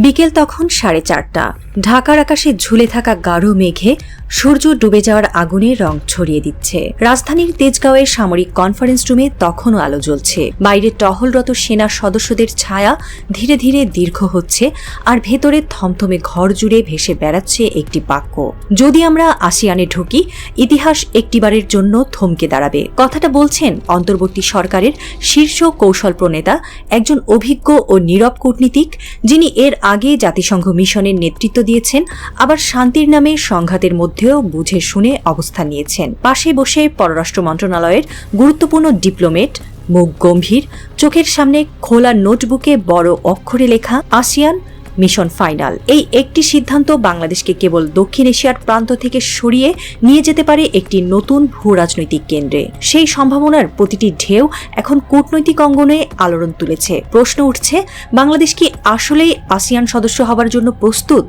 বিকেল তখন 4:30। ঢাকার আকাশে ঝুলে থাকা গাঢ় মেঘে সূর্য ডুবে যাওয়ার আগুনের রং ছড়িয়ে দিচ্ছে। রাজধানীর তেজগাঁওয়ের সামরিক কনফারেন্স রুমে তখনও আলো জ্বলছে। বাইরে টহলরত সেনা সদস্যদের ছায়া ধীরে ধীরে দীর্ঘ হচ্ছে, আর ভেতরে থমথমে ঘর জুড়ে ভেসে বেড়াচ্ছে একটি বাক্য: যদি আমরা আসিয়ানে ঢুকি, ইতিহাস একটিবারের জন্য থমকে দাঁড়াবে। কথাটা বলছেন অন্তর্বর্তী সরকারের শীর্ষ কৌশল প্রণেতা, একজন অভিজ্ঞ ও নীরব কূটনীতিক, যিনি এর আগে জাতিসংঘ মিশনের নেতৃত্ব দিয়েছেন, আবার শান্তির নামে সংঘাতের মধ্যেও বুঝে শুনে অবস্থান নিয়েছেন। পাশে বসে পররাষ্ট্র মন্ত্রণালয়ের গুরুত্বপূর্ণ ডিপ্লোমেট, মুখ গম্ভীর, চোখের সামনে খোলা নোটবুকে বড় অক্ষরে লেখা আসিয়ান মিশন ফাইনাল। এই একটি সিদ্ধান্ত বাংলাদেশকে কেবল দক্ষিণ এশিয়ার প্রান্ত থেকে সরিয়ে নিয়ে যেতে পারে একটি নতুন ভূ রাজনৈতিক কেন্দ্রে। সেই সম্ভাবনার প্রতিটি ঢেউ এখন কূটনৈতিক অঙ্গনে আলোড়ন তুলেছে। প্রশ্ন উঠছে, বাংলাদেশ কি আসলেই আসিয়ান সদস্য হবার জন্য প্রস্তুত?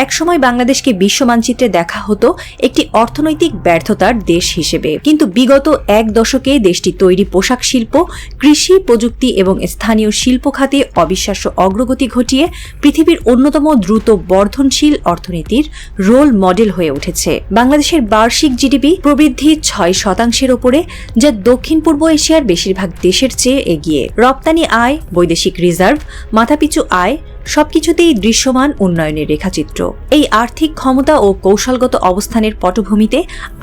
একসময় বাংলাদেশকে বিশ্ব মানচিত্রে দেখা হতো একটি অর্থনৈতিক ব্যর্থতার দেশ হিসেবে, কিন্তু বিগত এক দশকে দেশটি তৈরি পোশাক শিল্প, কৃষি, প্রযুক্তি এবং স্থানীয় শিল্প খাতে অবিশ্বাস্য অগ্রগতি ঘটিয়ে পৃথিবীর অন্যতম দ্রুত বর্ধনশীল অর্থনীতির রোল মডেল হয়ে উঠেছে। বাংলাদেশের বার্ষিক জিডিপি প্রবৃদ্ধি 6% ওপরে, যা দক্ষিণ পূর্ব এশিয়ার বেশিরভাগ দেশের চেয়ে এগিয়ে। রপ্তানি আয়, বৈদেশিক রিজার্ভ, মাথাপিছু আয় সবকিছুতেই দৃশ্যমান উন্নয়নের রেখাচিত্র। এই আর্থিক ক্ষমতা ও কৌশলগত অবস্থানের পটভূমিতে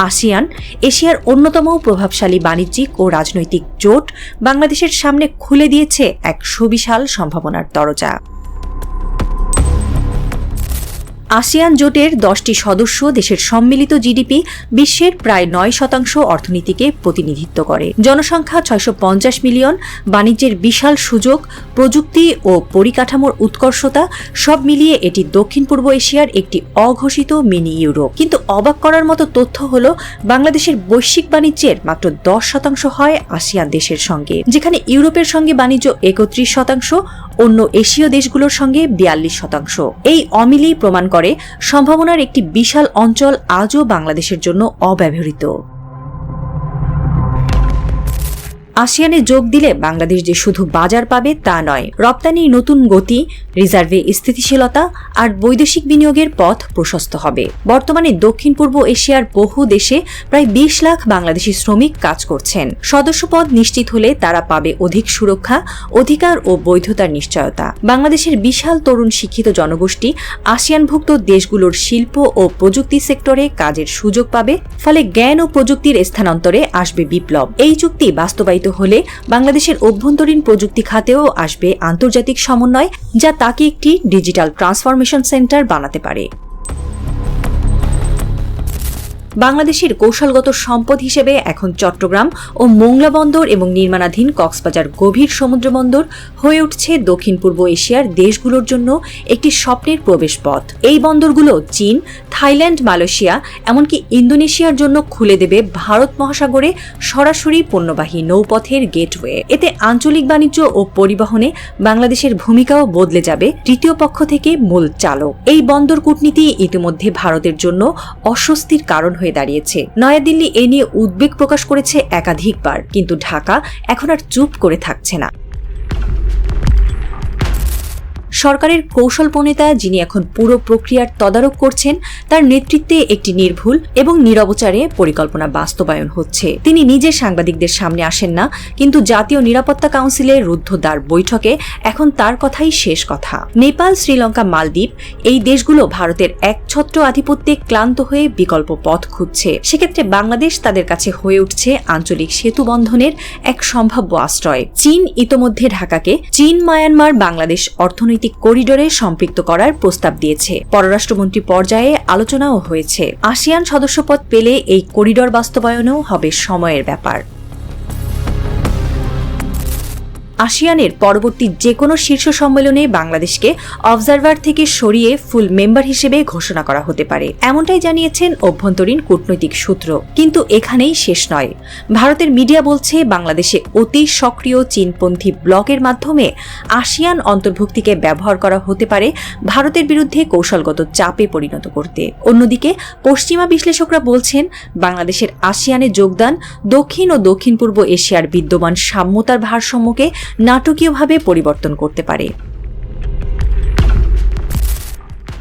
আসিয়ান, এশিয়ার অন্যতম প্রভাবশালী বাণিজ্যিক ও রাজনৈতিক জোট, বাংলাদেশের সামনে খুলে দিয়েছে এক সুবিশাল সম্ভাবনার দরজা। আসিয়ান জোটের 10টি সদস্য দেশের সম্মিলিত জিডিপি বিশ্বের প্রায় 9% অর্থনীতিকে প্রতিনিধিত্ব করে। জনসংখ্যা 650 মিলিয়ন, বাণিজ্যের বিশাল সুযোগ, প্রযুক্তি ও পরিকাঠামোর উৎকর্ষতা, সব মিলিয়ে এটি দক্ষিণ পূর্ব এশিয়ার একটি অঘোষিত মিনি ইউরোপ। কিন্তু অবাক করার মতো তথ্য হল, বাংলাদেশের বৈশ্বিক বাণিজ্যের মাত্র 10% হয় আসিয়ান দেশের সঙ্গে, যেখানে ইউরোপের সঙ্গে বাণিজ্য 31%, অন্য এশীয় দেশগুলোর সঙ্গে 42%। এই অমিলই প্রমাণ করে সম্ভাবনার একটি বিশাল অঞ্চল আজও বাংলাদেশের জন্য অব্যবহৃত। আসিয়ানে যোগ দিলে বাংলাদেশ যে শুধু বাজার পাবে তা নয়, রপ্তানির নতুন গতি, রিজার্ভে স্থিতিশীলতা আর বৈদেশিক বিনিয়োগের পথ প্রশস্ত হবে। বর্তমানে দক্ষিণ পূর্ব এশিয়ার বহু দেশে প্রায় 20 লাখ বাংলাদেশি শ্রমিক কাজ করছেন। সদস্যপদ নিশ্চিত হলে তারা পাবে অধিক সুরক্ষা, অধিকার ও বৈধতার নিশ্চয়তা। বাংলাদেশের বিশাল তরুণ শিক্ষিত জনগোষ্ঠী আসিয়ানভুক্ত দেশগুলোর শিল্প ও প্রযুক্তি সেক্টরে কাজের সুযোগ পাবে, ফলে জ্ঞান ও প্রযুক্তির স্থানান্তরে আসবে বিপ্লব। এই চুক্তি বাস্তবায়িত হলে বাংলাদেশের অভ্যন্তরীণ প্রযুক্তি খাতেও আসবে আন্তর্জাতিক সমন্বয়, যা তাকে একটি ডিজিটাল ট্রান্সফরমেশন সেন্টার বানাতে পারে। বাংলাদেশের কৌশলগত সম্পদ হিসেবে এখন চট্টগ্রাম ও মোংলা বন্দর এবং নির্মাণাধীন কক্সবাজার গভীর সমুদ্র বন্দর হয়ে উঠছে দক্ষিণ পূর্ব এশিয়ার দেশগুলোর জন্য একটি স্বপ্নের প্রবেশপথ। এই বন্দরগুলো চীন, থাইল্যান্ড, মালয়েশিয়া, এমনকি ইন্দোনেশিয়ার জন্য খুলে দেবে ভারত মহাসাগরে সরাসরি পণ্যবাহী নৌপথের গেটওয়ে। এতে আঞ্চলিক বাণিজ্য ও পরিবহনে বাংলাদেশের ভূমিকাও বদলে যাবে তৃতীয় পক্ষ থেকে মূল চালক। এই বন্দর কূটনীতি ইতিমধ্যে ভারতের জন্য অস্বস্তির কারণ হয়ে দাঁড়িয়েছে। নয়াদিল্লি এ নিয়ে উদ্বেগ প্রকাশ করেছে একাধিকবার, কিন্তু ঢাকা এখন আর চুপ করে থাকছে না। সরকারের কৌশল প্রণেতা, যিনি এখন পুরো প্রক্রিয়ার তদারক করছেন, তার নেতৃত্বে একটি নির্ভুল এবং নিরবচারে পরিকল্পনা বাস্তবায়ন হচ্ছে। তিনি নিজে সাংবাদিকদের সামনে আসেন না, কিন্তু জাতীয় নিরাপত্তা কাউন্সিলের রুদ্ধদ্বার বৈঠকে এখন তার কথাই শেষ কথা। নেপাল, শ্রীলঙ্কা, মালদ্বীপ, এই দেশগুলো ভারতের একছত্র আধিপত্যে ক্লান্ত হয়ে বিকল্প পথ খুঁজছে। সেক্ষেত্রে বাংলাদেশ তাদের কাছে হয়ে উঠছে আঞ্চলিক সেতু বন্ধনের এক সম্ভাব্য আশ্রয়। চীন ইতোমধ্যে ঢাকাকে চীন, মায়ানমার, বাংলাদেশ অর্থনৈতিক করিডোরে সম্পৃক্ত করার প্রস্তাব দিয়েছে। পররাষ্ট্রমন্ত্রী পর্যায়ে আলোচনাও হয়েছে। আসিয়ান সদস্যপদ পেলে এই করিডোর বাস্তবায়নেও হবে সময়ের ব্যাপার। আসিয়ানের পরবর্তী যে কোনো শীর্ষ সম্মেলনে বাংলাদেশকে অবজারভার থেকে সরিয়ে ফুল মেম্বার হিসেবে ঘোষণা করা হতে পারে, এমনটাই জানিয়েছেন অভ্যন্তরীণ কূটনৈতিক সূত্র। কিন্তু এখানেই শেষ নয়। ভারতের মিডিয়া বলছে, বাংলাদেশে অতি সক্রিয় চীনপন্থী ব্লকের মাধ্যমে আসিয়ান অন্তর্ভুক্তিকে ব্যবহার করা হতে পারে ভারতের বিরুদ্ধে কৌশলগত চাপে পরিণত করতে। অন্যদিকে পশ্চিমা বিশ্লেষকরা বলছেন, বাংলাদেশের আসিয়ানে যোগদান দক্ষিণ ও দক্ষিণ পূর্ব এশিয়ার বিদ্যমান সাম্যতার ভারসাম্যকে নাটকীয়ভাবে পরিবর্তন করতে পারে।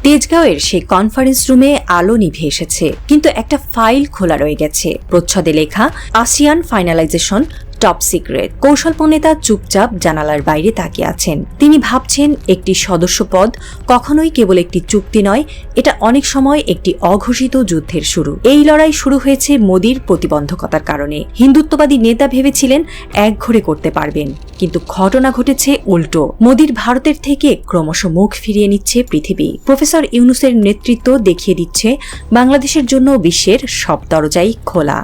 তেজগাঁওয়ের সেই কনফারেন্স রুমে আলো নিভে এসেছে, কিন্তু একটা ফাইল খোলা রয়ে গেছে। প্রচ্ছদে লেখা আসিয়ান ফাইনালাইজেশন টপ সিক্রেট। কৌশল নেতা চুপচাপ জানালার বাইরে তাকিয়ে আছেন। তিনি ভাবছেন, একটি সদস্য পদ কখনোই কেবল একটি চুক্তি নয়, এটা অনেক সময় একটি অঘোষিত যুদ্ধের শুরু। এই লড়াই শুরু হয়েছে মোদির প্রতিবন্ধকতার কারণে। হিন্দুত্ববাদী নেতা ভেবেছিলেন একঘরে করতে পারবেন, কিন্তু ঘটনা ঘটেছে উল্টো। মোদির ভারতের থেকে ক্রমশ মুখ ফিরিয়ে নিচ্ছে পৃথিবী। প্রফেসর ইউনূসের নেতৃত্ব দেখিয়ে দিচ্ছে বাংলাদেশের জন্য বিশ্বের সব দরজাই খোলা।